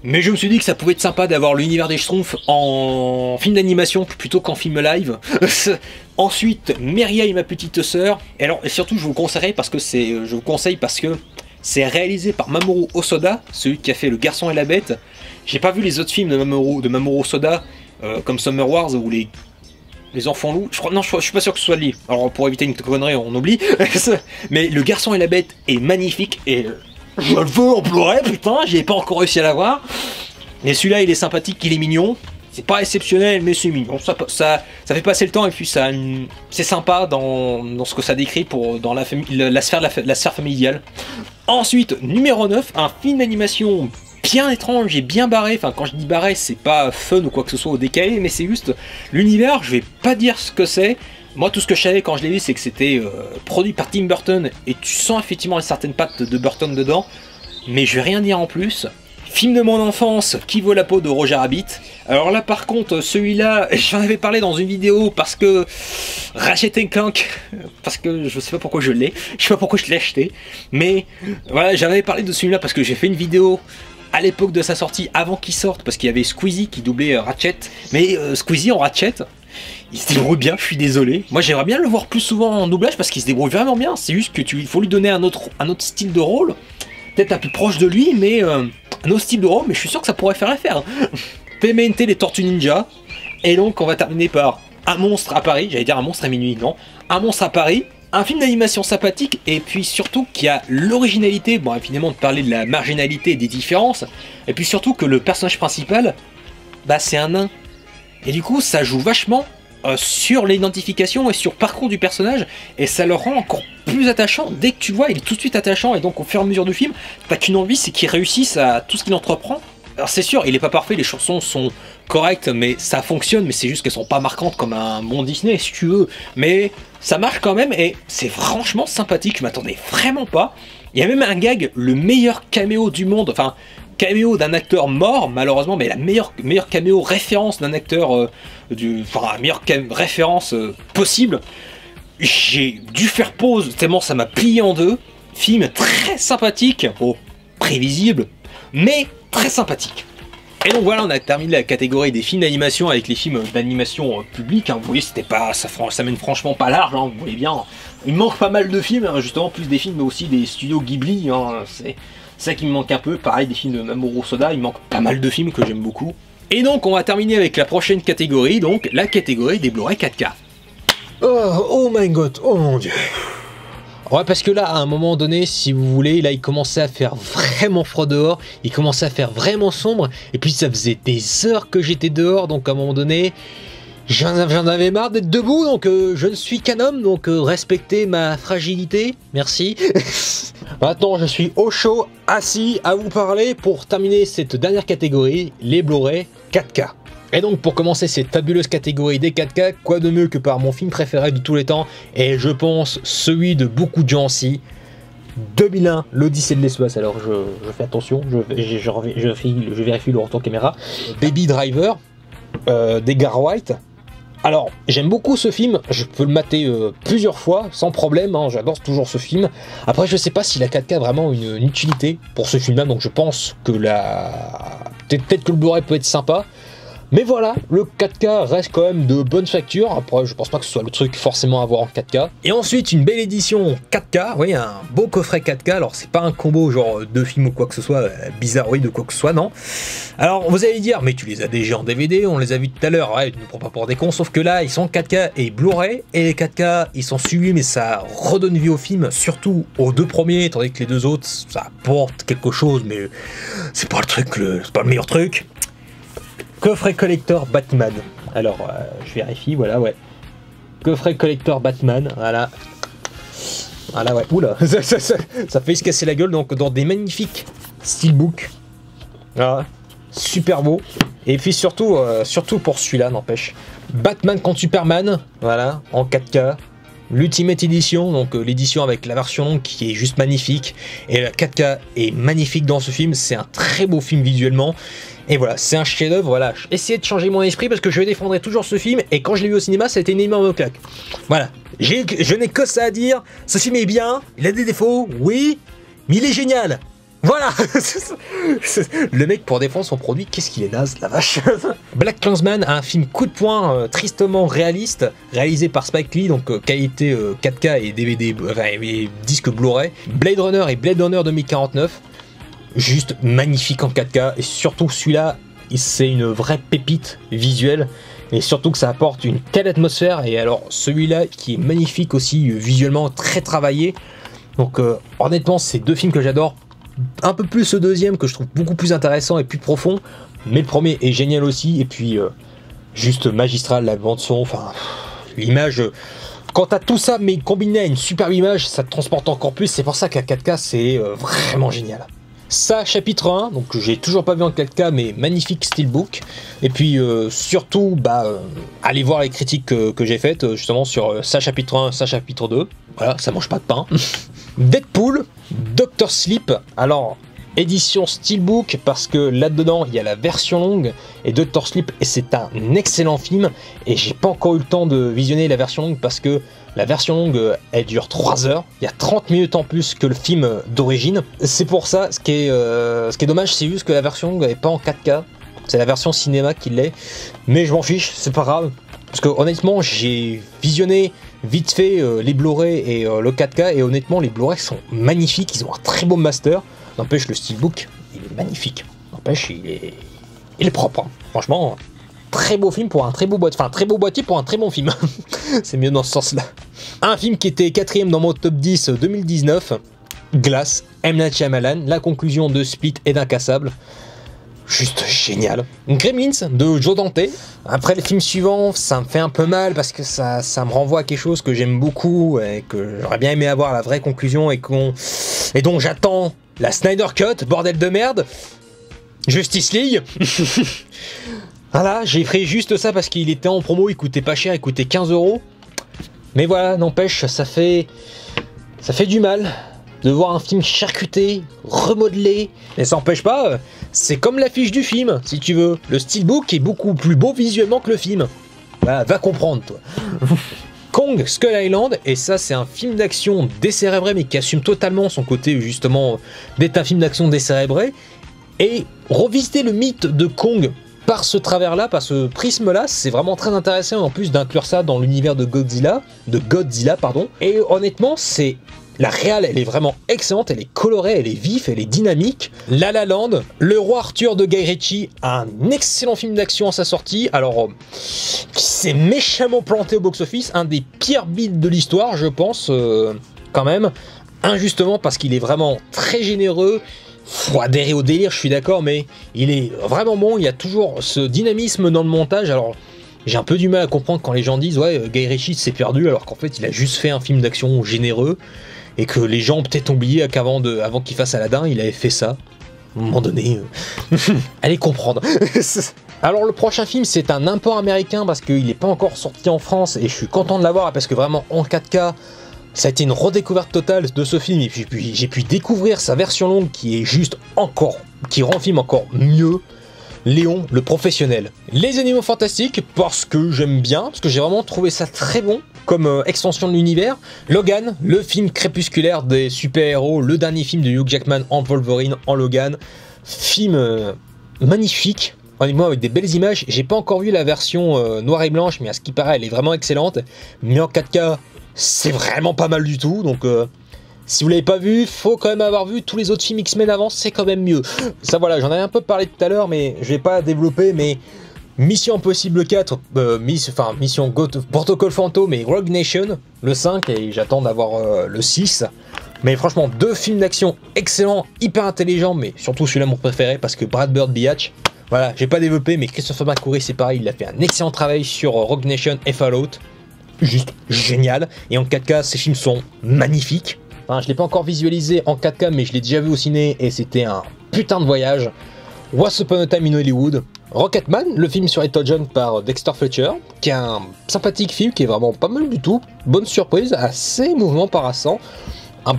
Mais je me suis dit que ça pouvait être sympa d'avoir l'univers des Schtroumpfs en film d'animation plutôt qu'en film live. Ensuite, Meria et ma petite sœur. Et alors, et surtout, je vous conseille parce que c'est réalisé par Mamoru Hosoda, celui qui a fait Le Garçon et la Bête. J'ai pas vu les autres films de Mamoru Hosoda, comme Summer Wars ou les Enfants Loups. Je suis pas sûr que ce soit lui. Alors pour éviter une connerie, on oublie. Mais Le Garçon et la Bête est magnifique et je le veux en Blu-ray, putain, j'ai pas encore réussi à l'avoir. Mais celui-là, il est sympathique, il est mignon. C'est pas exceptionnel, mais c'est mignon. Ça fait passer le temps, et puis c'est sympa dans ce que ça décrit dans la sphère familiale. Ensuite, numéro 9, un film d'animation bien étrange et bien barré. Enfin, quand je dis barré, c'est pas fun ou quoi que ce soit au décalé, mais c'est juste l'univers. Je vais pas dire ce que c'est. Moi, tout ce que je savais quand je l'ai vu, c'est que c'était produit par Tim Burton, et tu sens effectivement une certaine patte de Burton dedans, mais je vais rien dire en plus. Film de mon enfance, Qui vaut la peau de Roger Rabbit. Alors là, par contre, celui-là, j'en avais parlé dans une vidéo parce que Ratchet & Clank, parce que je sais pas pourquoi je l'ai, je sais pas pourquoi je l'ai acheté, mais voilà, j'en avais parlé de celui-là parce que j'ai fait une vidéo à l'époque de sa sortie, avant qu'il sorte, parce qu'il y avait Squeezie qui doublait Ratchet, mais Squeezie en Ratchet, il se débrouille bien, je suis désolé. Moi j'aimerais bien le voir plus souvent en doublage parce qu'il se débrouille vraiment bien, c'est juste que il faut lui donner un autre style de rôle, peut-être un peu proche de lui, mais un autre style de rôle, mais je suis sûr que ça pourrait faire l'affaire. TMNT, les Tortues Ninja, et donc on va terminer par Un monstre à Paris, j'allais dire Un monstre à minuit, non, Un monstre à Paris, Un film d'animation sympathique, et puis surtout qui a l'originalité, bon évidemment de parler de la marginalité et des différences, et puis surtout que le personnage principal, bah c'est un nain. Et du coup ça joue vachement sur l'identification et sur le parcours du personnage, et ça le rend encore plus attachant. Dès que tu le vois, il est tout de suite attachant, et donc au fur et à mesure du film, t'as qu'une envie, c'est qu'il réussisse à tout ce qu'il entreprend. Alors c'est sûr, il est pas parfait, les chansons sont correctes, mais ça fonctionne, mais c'est juste qu'elles sont pas marquantes comme un bon Disney, si tu veux. Mais ça marche quand même, et c'est franchement sympathique, je m'attendais vraiment pas. Il y a même un gag, le meilleur caméo du monde, enfin, caméo d'un acteur mort, malheureusement, mais la meilleure caméo référence d'un acteur, enfin, la meilleure référence possible. J'ai dû faire pause, tellement ça m'a plié en deux. Film très sympathique, oh, prévisible, mais très sympathique. Et donc voilà, on a terminé la catégorie des films d'animation avec les films d'animation publics. Hein. Vous voyez, c'était pas, ça mène franchement pas large, hein, vous voyez bien. Il me manque pas mal de films, hein, justement, plus des films, mais aussi des studios Ghibli. Hein, c'est ça qui me manque un peu. Pareil, des films de Mamoru Soda, il me manque pas mal de films que j'aime beaucoup. Et donc, on va terminer avec la prochaine catégorie, donc la catégorie des Blu-ray 4K. Oh my god, oh mon dieu. Ouais, parce que là, à un moment donné, si vous voulez, là, il commençait à faire vraiment froid dehors, il commençait à faire vraiment sombre, et puis ça faisait des heures que j'étais dehors, donc à un moment donné, j'en avais marre d'être debout, donc je ne suis qu'un homme, donc respectez ma fragilité, merci. Maintenant, je suis au chaud, assis, à vous parler pour terminer cette dernière catégorie, les Blu-ray 4K. Et donc pour commencer cette fabuleuse catégorie des 4K, quoi de mieux que par mon film préféré de tous les temps, et je pense celui de beaucoup de gens aussi, 2001, l'Odyssée de l'espace. Alors je fais attention, je vérifie le retour caméra. Baby Driver, d'Edgar Wright. Alors j'aime beaucoup ce film, je peux le mater plusieurs fois sans problème, hein, j'adore toujours ce film. Après je sais pas si la 4K a vraiment une utilité pour ce film là, donc je pense que peut-être que le Blu-ray peut être sympa. Mais voilà, le 4K reste quand même de bonne facture. Après, je pense pas que ce soit le truc forcément à voir en 4K. Et ensuite, une belle édition 4K. Vous voyez, un beau coffret 4K. Alors, c'est pas un combo genre deux films ou quoi que ce soit, bizarroïde ou quoi que ce soit, non. Alors, vous allez dire, mais tu les as déjà en DVD, on les a vus tout à l'heure. Ouais, tu ne prends pas pour des cons. Sauf que là, ils sont 4K et Blu-ray. Et les 4K, ils sont suivis, mais ça redonne vie au film. Surtout aux deux premiers, tandis que les deux autres, ça apporte quelque chose, mais c'est pas le truc, c'est pas le meilleur truc. Coffret collector Batman. Alors, je vérifie, voilà, ouais. Coffret collector Batman, voilà. Voilà, ouais. Oula, ça fait se casser la gueule, donc dans des magnifiques steelbooks. Voilà. Super beau. Et puis surtout pour celui-là, n'empêche. Batman contre Superman, voilà, en 4K. L'Ultimate Edition, donc l'édition avec la version longue qui est juste magnifique. Et la 4K est magnifique dans ce film, c'est un très beau film visuellement. Et voilà, c'est un chef-d'œuvre. Voilà, j'ai essayé de changer mon esprit parce que je défendrai toujours ce film. Et quand je l'ai vu au cinéma, ça a été une énorme claque. Voilà, je n'ai que ça à dire. Ce film est bien, il a des défauts, oui, mais il est génial. Voilà. Le mec pour défendre son produit, qu'est-ce qu'il est naze, la vache. BlacKkKlansman a un film coup de poing tristement réaliste, réalisé par Spike Lee, donc qualité 4K et DVD, enfin et disque Blu-ray. Blade Runner et Blade Runner 2049, juste magnifique en 4K, et surtout celui-là, c'est une vraie pépite visuelle. Et surtout que ça apporte une telle atmosphère, et alors celui-là qui est magnifique aussi, visuellement très travaillé. Donc honnêtement, c'est deux films que j'adore. Un peu plus le deuxième que je trouve beaucoup plus intéressant et plus profond, mais le premier est génial aussi, et puis juste magistral, la bande son, enfin l'image, quand t'as tout ça mais combiné à une superbe image, ça te transporte encore plus. C'est pour ça qu'à 4K c'est vraiment génial. Ça, chapitre 1, donc j'ai toujours pas vu en 4K, mais magnifique steelbook. Et puis surtout, allez voir les critiques que j'ai faites justement sur ça chapitre 1, ça chapitre 2. Voilà, ça mange pas de pain. Deadpool, Dr. Sleep, alors édition steelbook parce que là-dedans il y a la version longue et Dr. Sleep, et c'est un excellent film, et j'ai pas encore eu le temps de visionner la version longue parce que la version longue elle dure 3 heures, il y a 30 minutes en plus que le film d'origine. C'est pour ça, ce qui est dommage, c'est juste que la version longue n'est pas en 4K, c'est la version cinéma qui l'est, mais je m'en fiche, c'est pas grave. Parce que honnêtement, j'ai visionné vite fait les Blu-ray et le 4K, et honnêtement, les Blu-ray sont magnifiques, ils ont un très beau master. N'empêche, le steelbook, il est magnifique. N'empêche, il est propre. Hein. Franchement, très beau film pour un très beau boîtier, enfin très beau boîtier pour un très bon film. C'est mieux dans ce sens-là. Un film qui était 4ème dans mon top 10 2019, Glass, M. Night Shyamalan, la conclusion de Split et d'Incassable. Juste génial. Gremlins de Joe Dante. Après le film suivant, ça me fait un peu mal parce que ça me renvoie à quelque chose que j'aime beaucoup et que j'aurais bien aimé avoir la vraie conclusion et dont j'attends la Snyder Cut, bordel de merde. Justice League. Voilà, j'ai pris juste ça parce qu'il était en promo, il coûtait pas cher, il coûtait 15 €. Mais voilà, n'empêche, ça fait du mal de voir un film charcuté, remodelé. Mais ça n'empêche pas, c'est comme l'affiche du film, si tu veux. Le steelbook est beaucoup plus beau visuellement que le film. Bah, va comprendre, toi. Kong Skull Island, et ça c'est un film d'action décérébré, mais qui assume totalement son côté justement d'être un film d'action décérébré. Et revisiter le mythe de Kong par ce travers-là, par ce prisme-là, c'est vraiment très intéressant en plus d'inclure ça dans l'univers de Godzilla, pardon. Et honnêtement, la réal, elle est vraiment excellente, elle est colorée, elle est vive, elle est dynamique. La La Land, le roi Arthur de Guy Ritchie, un excellent film d'action à sa sortie, alors qui s'est méchamment planté au box-office, un des pires beats de l'histoire, je pense, quand même, injustement parce qu'il est vraiment très généreux. Faut adhérer au délire, je suis d'accord, mais il est vraiment bon, il y a toujours ce dynamisme dans le montage. Alors j'ai un peu du mal à comprendre quand les gens disent ouais, Guy Ritchie s'est perdu, alors qu'en fait il a juste fait un film d'action généreux et que les gens ont peut-être oublié qu'avant qu'il fasse Aladdin, il avait fait ça. À un moment donné, allez comprendre. Alors le prochain film, c'est un import américain parce qu'il n'est pas encore sorti en France et je suis content de l'avoir parce que vraiment en 4K, ça a été une redécouverte totale de ce film et puis j'ai pu découvrir sa version longue qui est juste qui rend le film encore mieux. Léon, le professionnel. Les Animaux Fantastiques, parce que j'aime bien, parce que j'ai vraiment trouvé ça très bon comme extension de l'univers. Logan, le film crépusculaire des super-héros, le dernier film de Hugh Jackman en Wolverine, en Logan. Film magnifique, honnêtement avec des belles images. J'ai pas encore vu la version noire et blanche, mais à ce qui paraît, elle est vraiment excellente. Mais en 4K, c'est vraiment pas mal du tout, donc si vous l'avez pas vu, faut quand même avoir vu tous les autres films X-Men avant, c'est quand même mieux. Ça voilà, j'en avais un peu parlé tout à l'heure, mais je vais pas développer, mais Mission Impossible 4, Mission Protocol Fantôme et Rogue Nation, le 5, et j'attends d'avoir le 6. Mais franchement, deux films d'action excellents, hyper intelligents, mais surtout celui-là mon préféré, parce que Brad Bird Biatch, voilà, j'ai pas développé, mais Christopher McQuarrie c'est pareil, il a fait un excellent travail sur Rogue Nation et Fallout. Juste génial, et en 4K ces films sont magnifiques. Enfin, je l'ai pas encore visualisé en 4K, mais je l'ai déjà vu au ciné et c'était un putain de voyage. Once Upon a Time in Hollywood, Rocketman, le film sur Elton John par Dexter Fletcher, qui est un sympathique film qui est vraiment pas mal du tout, bonne surprise, assez mouvement paraissant,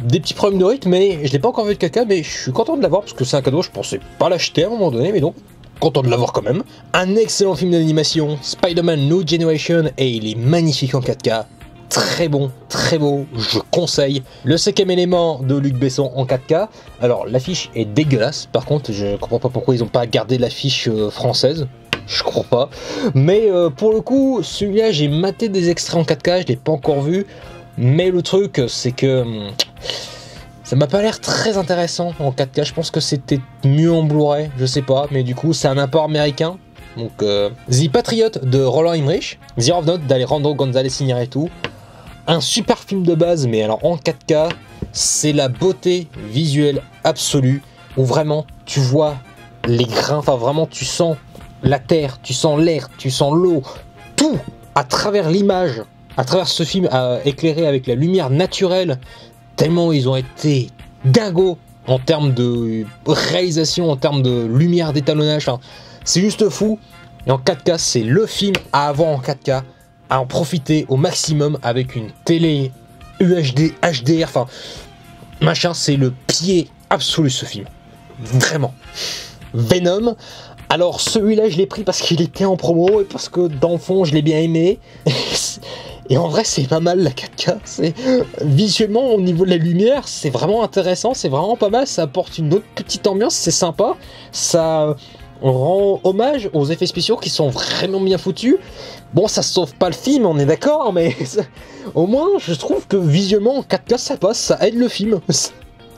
des petits problèmes de rythme, mais je l'ai pas encore vu de 4K, mais je suis content de l'avoir parce que c'est un cadeau, je pensais pas l'acheter à un moment donné, mais donc content de l'avoir quand même. Un excellent film d'animation, Spider-Man New Generation, et il est magnifique en 4K. Très bon, très beau, je conseille. Le 5e élément de Luc Besson en 4K. Alors l'affiche est dégueulasse, par contre je comprends pas pourquoi ils n'ont pas gardé l'affiche française. Je comprends pas. Mais pour le coup, celui-là j'ai maté des extraits en 4K, je l'ai pas encore vu. Mais le truc c'est que ça m'a pas l'air très intéressant en 4K, je pense que c'était mieux en Blu-ray, je sais pas, mais du coup c'est un import américain. Donc The Patriot de Roland Emmerich, Zero of Note d'Alejandro González Iñárritu. Un super film de base, mais alors en 4K, c'est la beauté visuelle absolue, où vraiment tu vois les grains, enfin vraiment tu sens la terre, tu sens l'air, tu sens l'eau, tout à travers l'image, à travers ce film éclairé avec la lumière naturelle, tellement ils ont été dingos en termes de réalisation, en termes de lumière, d'étalonnage, enfin, c'est juste fou. Et en 4K, c'est le film à avoir en 4K, à en profiter au maximum avec une télé UHD, HDR, enfin, machin, c'est le pied absolu ce film. Vraiment. Venom, alors celui-là je l'ai pris parce qu'il était en promo et parce que dans le fond je l'ai bien aimé. Et en vrai c'est pas mal la 4K, visuellement au niveau de la lumière c'est vraiment intéressant, c'est vraiment pas mal, ça apporte une autre petite ambiance, c'est sympa, ça rend hommage aux effets spéciaux qui sont vraiment bien foutus. Bon, ça sauve pas le film, on est d'accord, mais au moins je trouve que visuellement en 4K ça passe, ça aide le film.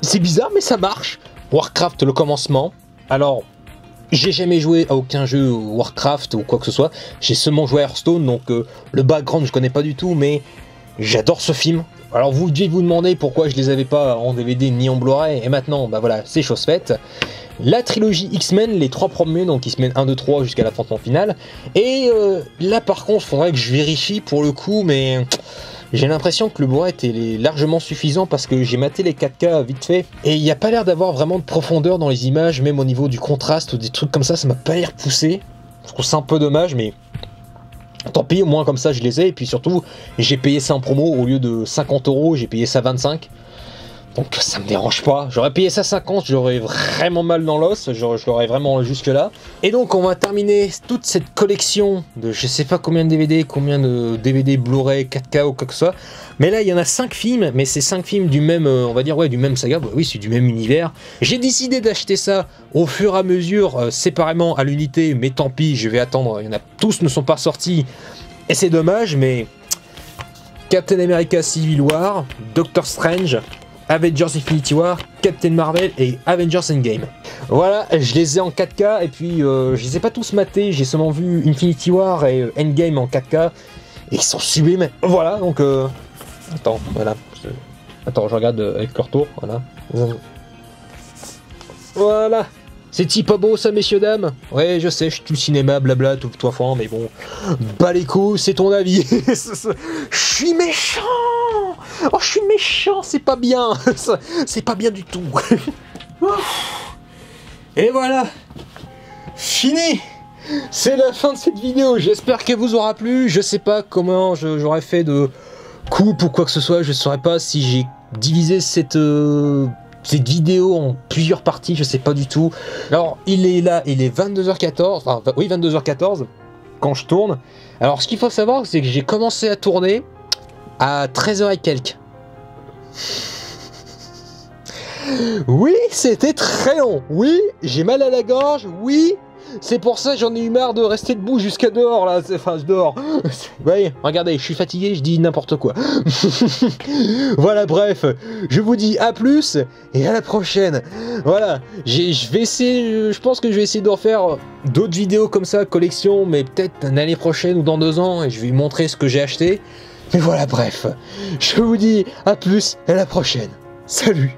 C'est bizarre mais ça marche. Warcraft le commencement, alors J'ai jamais joué à aucun jeu Warcraft ou quoi que ce soit. J'ai seulement joué à Hearthstone, donc le background je connais pas du tout, mais j'adore ce film. Alors vous devez vous demander pourquoi je les avais pas en DVD ni en Blu-ray, et maintenant, bah voilà, c'est chose faite. La trilogie X-Men, les 3 premiers, donc X-Men 1, 2, 3 jusqu'à l'affrontement final. Et là par contre, faudrait que je vérifie pour le coup, mais j'ai l'impression que le Blu-ray était largement suffisant parce que j'ai maté les 4K vite fait. Et il n'y a pas l'air d'avoir vraiment de profondeur dans les images, même au niveau du contraste ou des trucs comme ça m'a pas l'air poussé. Je trouve ça un peu dommage, mais tant pis, au moins comme ça je les ai. Et puis surtout, j'ai payé ça en promo, au lieu de 50 €, j'ai payé ça 25. Donc ça me dérange pas. J'aurais payé ça 50, j'aurais vraiment mal dans l'os, je l'aurais vraiment jusque là. Et donc on va terminer toute cette collection de je sais pas combien de DVD, combien de DVD Blu-ray, 4K ou quoi que ce soit. Mais là il y en a 5 films, mais c'est 5 films du même, on va dire ouais, du même saga, bah, oui c'est du même univers. J'ai décidé d'acheter ça au fur et à mesure, séparément à l'unité, mais tant pis, je vais attendre, il y en a tous ne sont pas sortis. Et c'est dommage, mais Captain America Civil War, Doctor Strange, Avengers Infinity War, Captain Marvel et Avengers Endgame. Voilà, je les ai en 4K et puis je les ai pas tous matés, j'ai seulement vu Infinity War et Endgame en 4K et ils sont sublimes. Voilà, donc attends, voilà. Attends, je regarde avec le retour, voilà. Voilà. C'est pas beau ça, messieurs dames? Ouais, je sais, je suis tout le cinéma, blabla, tout toi fond, mais bon, bah les couilles, c'est ton avis. Je suis méchant. Oh, je suis méchant, c'est pas bien. C'est pas bien du tout. Et voilà, fini. C'est la fin de cette vidéo. J'espère qu'elle vous aura plu. Je sais pas comment j'aurais fait de coupe ou quoi que ce soit. Je saurais pas si j'ai divisé cette vidéo en plusieurs parties, je sais pas du tout. Alors, il est là, il est 22h14, enfin, oui, 22h14, quand je tourne. Alors, ce qu'il faut savoir, c'est que j'ai commencé à tourner à 13h et quelques. Oui, c'était très long. Oui, j'ai mal à la gorge. Oui, c'est pour ça que j'en ai eu marre de rester debout jusqu'à dehors, là. Enfin, dehors. Oui, regardez, je suis fatigué, je dis n'importe quoi. Voilà, bref, je vous dis à plus et à la prochaine. Voilà, je vais essayer, je pense que je vais essayer de refaire d'autres vidéos comme ça, collection, mais peut-être l'année prochaine ou dans 2 ans, et je vais vous montrer ce que j'ai acheté. Mais voilà, bref, je vous dis à plus et à la prochaine. Salut!